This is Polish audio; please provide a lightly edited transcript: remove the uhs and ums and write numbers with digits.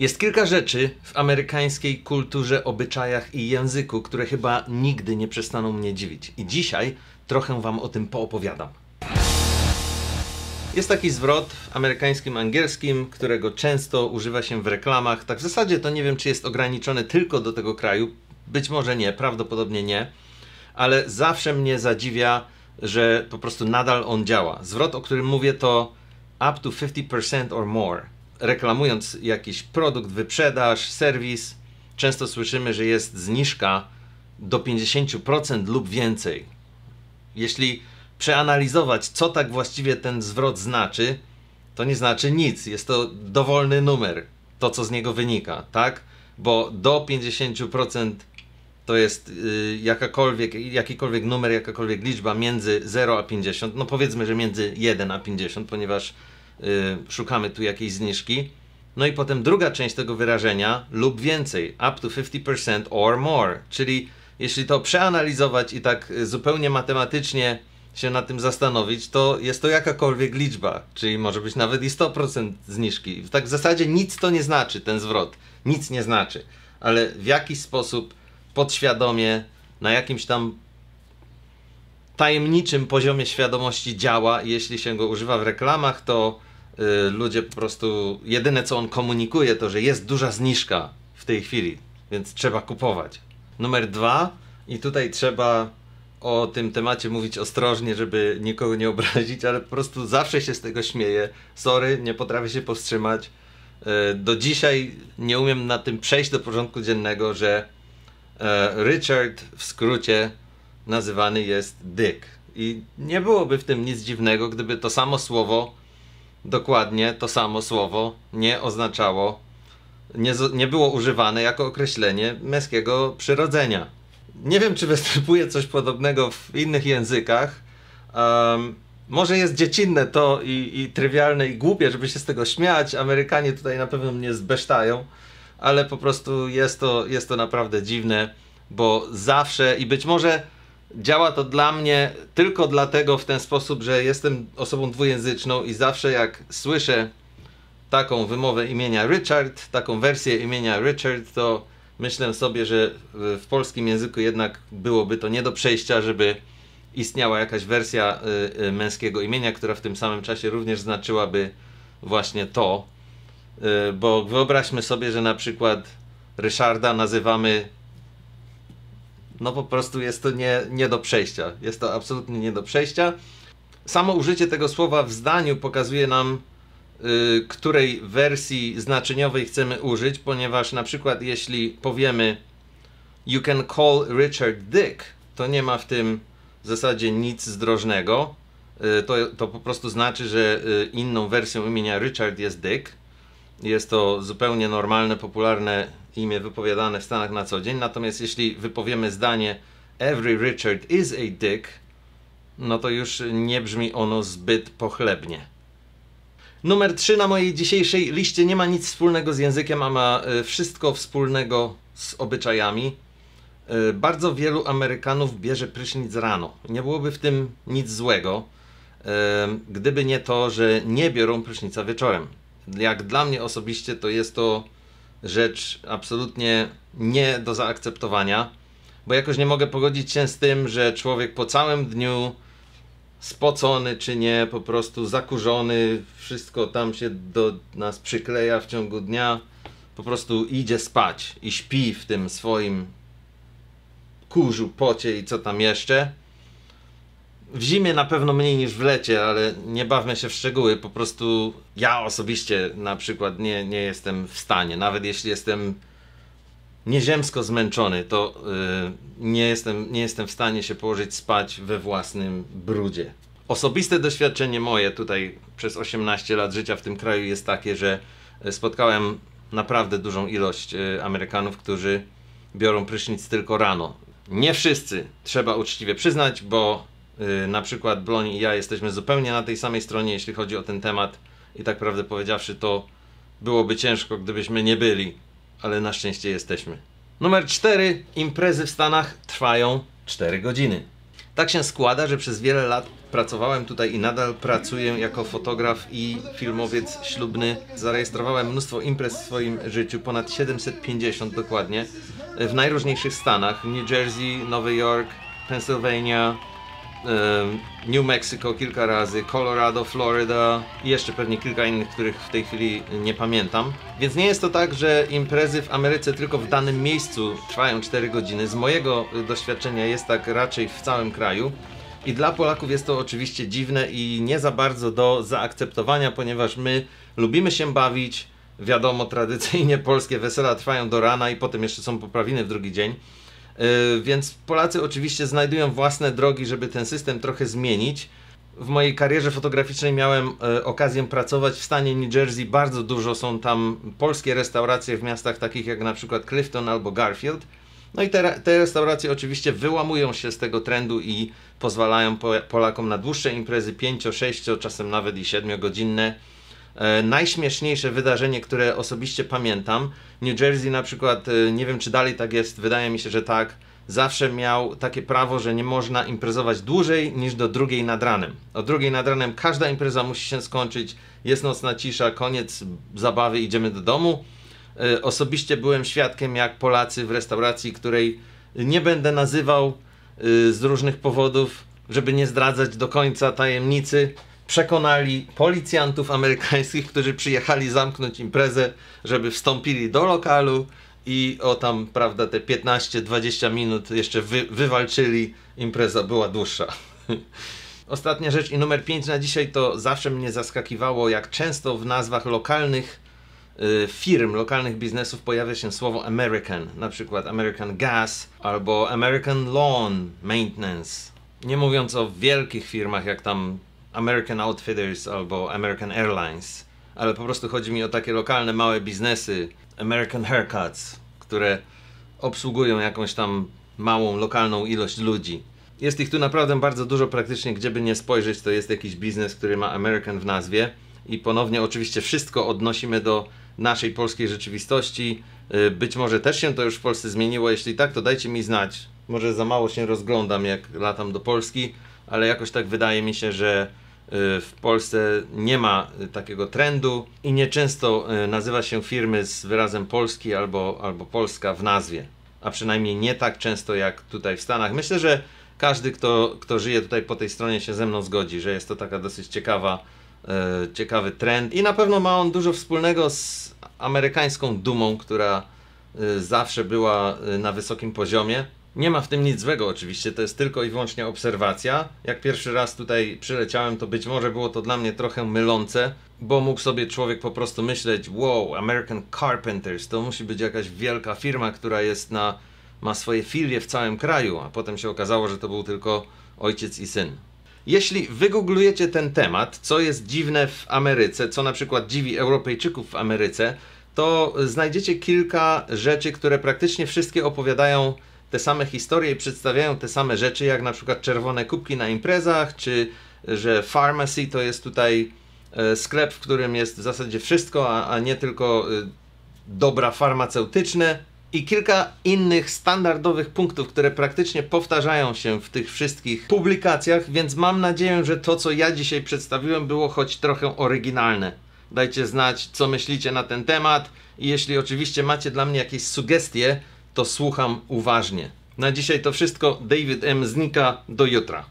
Jest kilka rzeczy w amerykańskiej kulturze, obyczajach i języku, które chyba nigdy nie przestaną mnie dziwić. I dzisiaj trochę wam o tym poopowiadam. Jest taki zwrot w amerykańskim angielskim, którego często używa się w reklamach. Tak w zasadzie to nie wiem, czy jest ograniczony tylko do tego kraju. Być może nie, prawdopodobnie nie. Ale zawsze mnie zadziwia, że po prostu nadal on działa. Zwrot, o którym mówię, to up to 50% or more. Reklamując jakiś produkt, wyprzedaż, serwis, często słyszymy, że jest zniżka do 50% lub więcej. Jeśli przeanalizować, co tak właściwie ten zwrot znaczy, to nie znaczy nic. Jest to dowolny numer, to co z niego wynika, tak? Bo do 50% to jest jakikolwiek numer, jakakolwiek liczba między 0 a 50, no powiedzmy, że między 1 a 50, ponieważ szukamy tu jakiejś zniżki. No i potem druga część tego wyrażenia, lub więcej, up to 50% or more, czyli jeśli to przeanalizować i tak zupełnie matematycznie się nad tym zastanowić, to jest to jakakolwiek liczba, czyli może być nawet i 100% zniżki. Tak w zasadzie nic to nie znaczy, ten zwrot, nic nie znaczy, ale w jakiś sposób podświadomie, na jakimś tam tajemniczym poziomie świadomości działa. Jeśli się go używa w reklamach, to ludzie po prostu, jedyne co on komunikuje, to że jest duża zniżka w tej chwili, więc trzeba kupować. Numer 2, i tutaj trzeba o tym temacie mówić ostrożnie, żeby nikogo nie obrazić, ale po prostu zawsze się z tego śmieję. Sorry, nie potrafię się powstrzymać. Do dzisiaj nie umiem na tym przejść do porządku dziennego, że Richard w skrócie nazywany jest Dick. I nie byłoby w tym nic dziwnego, gdyby to samo słowo, dokładnie to samo słowo, nie oznaczało, nie było używane jako określenie męskiego przyrodzenia. Nie wiem, czy występuje coś podobnego w innych językach. Może jest dziecinne to i trywialne i głupie, żeby się z tego śmiać. Amerykanie tutaj na pewno mnie zbesztają, ale po prostu jest to naprawdę dziwne, bo zawsze i być może działa to dla mnie tylko dlatego w ten sposób, że jestem osobą dwujęzyczną i zawsze jak słyszę taką wymowę imienia Richard, taką wersję imienia Richard, to myślę sobie, że w polskim języku jednak byłoby to nie do przejścia, żeby istniała jakaś wersja męskiego imienia, która w tym samym czasie również znaczyłaby właśnie to. Bo wyobraźmy sobie, że na przykład Ryszarda nazywamy, no po prostu jest to nie do przejścia. Jest to absolutnie nie do przejścia. Samo użycie tego słowa w zdaniu pokazuje nam, której wersji znaczeniowej chcemy użyć, ponieważ na przykład jeśli powiemy you can call Richard Dick, to nie ma w tym w zasadzie nic zdrożnego. To po prostu znaczy, że inną wersją imienia Richard jest Dick. Jest to zupełnie normalne, popularne imię wypowiadane w Stanach na co dzień. Natomiast jeśli wypowiemy zdanie every Richard is a Dick, no to już nie brzmi ono zbyt pochlebnie. Numer 3 na mojej dzisiejszej liście nie ma nic wspólnego z językiem, a ma wszystko wspólnego z obyczajami. Bardzo wielu Amerykanów bierze prysznic rano. Nie byłoby w tym nic złego, gdyby nie to, że nie biorą prysznica wieczorem. Jak dla mnie osobiście to jest to rzecz absolutnie nie do zaakceptowania, bo jakoś nie mogę pogodzić się z tym, że człowiek po całym dniu spocony czy nie, po prostu zakurzony, wszystko tam się do nas przykleja w ciągu dnia, po prostu idzie spać i śpi w tym swoim kurzu, pocie i co tam jeszcze. W zimie na pewno mniej niż w lecie, ale nie bawmy się w szczegóły. Po prostu ja osobiście na przykład nie jestem w stanie, nawet jeśli jestem nieziemsko zmęczony, to nie jestem w stanie się położyć spać we własnym brudzie. Osobiste doświadczenie moje tutaj przez 18 lat życia w tym kraju jest takie, że spotkałem naprawdę dużą ilość Amerykanów, którzy biorą prysznic tylko rano. Nie wszyscy, trzeba uczciwie przyznać, bo na przykład Bloń i ja jesteśmy zupełnie na tej samej stronie, jeśli chodzi o ten temat i tak prawdę powiedziawszy, to byłoby ciężko, gdybyśmy nie byli, ale na szczęście jesteśmy. Numer 4. Imprezy w Stanach trwają 4 godziny. Tak się składa, że przez wiele lat pracowałem tutaj i nadal pracuję jako fotograf i filmowiec ślubny. Zarejestrowałem mnóstwo imprez w swoim życiu, ponad 750 dokładnie, w najróżniejszych stanach: New Jersey, Nowy Jork, Pennsylvania, New Mexico kilka razy, Colorado, Florida i jeszcze pewnie kilka innych, których w tej chwili nie pamiętam. Więc nie jest to tak, że imprezy w Ameryce tylko w danym miejscu trwają 4 godziny. Z mojego doświadczenia jest tak raczej w całym kraju. I dla Polaków jest to oczywiście dziwne i nie za bardzo do zaakceptowania, ponieważ my lubimy się bawić. Wiadomo, tradycyjnie polskie wesela trwają do rana i potem jeszcze są poprawiny w drugi dzień. Więc Polacy oczywiście znajdują własne drogi, żeby ten system trochę zmienić. W mojej karierze fotograficznej miałem okazję pracować w stanie New Jersey. Bardzo dużo są tam polskie restauracje w miastach takich jak na przykład Clifton albo Garfield. No i te restauracje oczywiście wyłamują się z tego trendu i pozwalają Polakom na dłuższe imprezy, 5, 6, czasem nawet i 7-godzinne. Najśmieszniejsze wydarzenie, które osobiście pamiętam, New Jersey na przykład, nie wiem czy dalej tak jest, wydaje mi się, że tak, zawsze miał takie prawo, że nie można imprezować dłużej niż do 2 nad ranem. O 2 nad ranem każda impreza musi się skończyć, jest nocna cisza, koniec zabawy, idziemy do domu. Osobiście byłem świadkiem, jak Polacy w restauracji, której nie będę nazywał z różnych powodów, żeby nie zdradzać do końca tajemnicy, przekonali policjantów amerykańskich, którzy przyjechali zamknąć imprezę, żeby wstąpili do lokalu i o tam, prawda, te 15-20 minut jeszcze wywalczyli. Impreza była dłuższa. Ostatnia rzecz i numer 5 na dzisiaj, to zawsze mnie zaskakiwało, jak często w nazwach lokalnych firm, lokalnych biznesów pojawia się słowo American, na przykład American Gas albo American Lawn Maintenance. Nie mówiąc o wielkich firmach jak tam American Outfitters albo American Airlines, ale po prostu chodzi mi o takie lokalne małe biznesy, American Haircuts, które obsługują jakąś tam małą, lokalną ilość ludzi. Jest ich tu naprawdę bardzo dużo, praktycznie gdzie by nie spojrzeć, to jest jakiś biznes, który ma American w nazwie. I ponownie oczywiście wszystko odnosimy do naszej polskiej rzeczywistości. Być może też się to już w Polsce zmieniło, jeśli tak, to dajcie mi znać. Może za mało się rozglądam, jak latam do Polski, ale jakoś tak wydaje mi się, że w Polsce nie ma takiego trendu i nieczęsto nazywa się firmy z wyrazem polski albo polska w nazwie, a przynajmniej nie tak często jak tutaj w Stanach. Myślę, że każdy, kto żyje tutaj po tej stronie, się ze mną zgodzi, że jest to taka dosyć ciekawy trend i na pewno ma on dużo wspólnego z amerykańską dumą, która zawsze była na wysokim poziomie. Nie ma w tym nic złego oczywiście, to jest tylko i wyłącznie obserwacja. Jak pierwszy raz tutaj przyleciałem, to być może było to dla mnie trochę mylące, bo mógł sobie człowiek po prostu myśleć: wow, American Carpenters, to musi być jakaś wielka firma, która ma swoje filie w całym kraju, a potem się okazało, że to był tylko ojciec i syn. Jeśli wygooglujecie ten temat, co jest dziwne w Ameryce, co na przykład dziwi Europejczyków w Ameryce, to znajdziecie kilka rzeczy, które praktycznie wszystkie opowiadają te same historie i przedstawiają te same rzeczy, jak na przykład czerwone kubki na imprezach, czy że pharmacy to jest tutaj sklep, w którym jest w zasadzie wszystko, a nie tylko dobra farmaceutyczne. I kilka innych standardowych punktów, które praktycznie powtarzają się w tych wszystkich publikacjach, więc mam nadzieję, że to, co ja dzisiaj przedstawiłem, było choć trochę oryginalne. Dajcie znać, co myślicie na ten temat i jeśli oczywiście macie dla mnie jakieś sugestie, to słucham uważnie. Na dzisiaj to wszystko. David M. znika. Do jutra.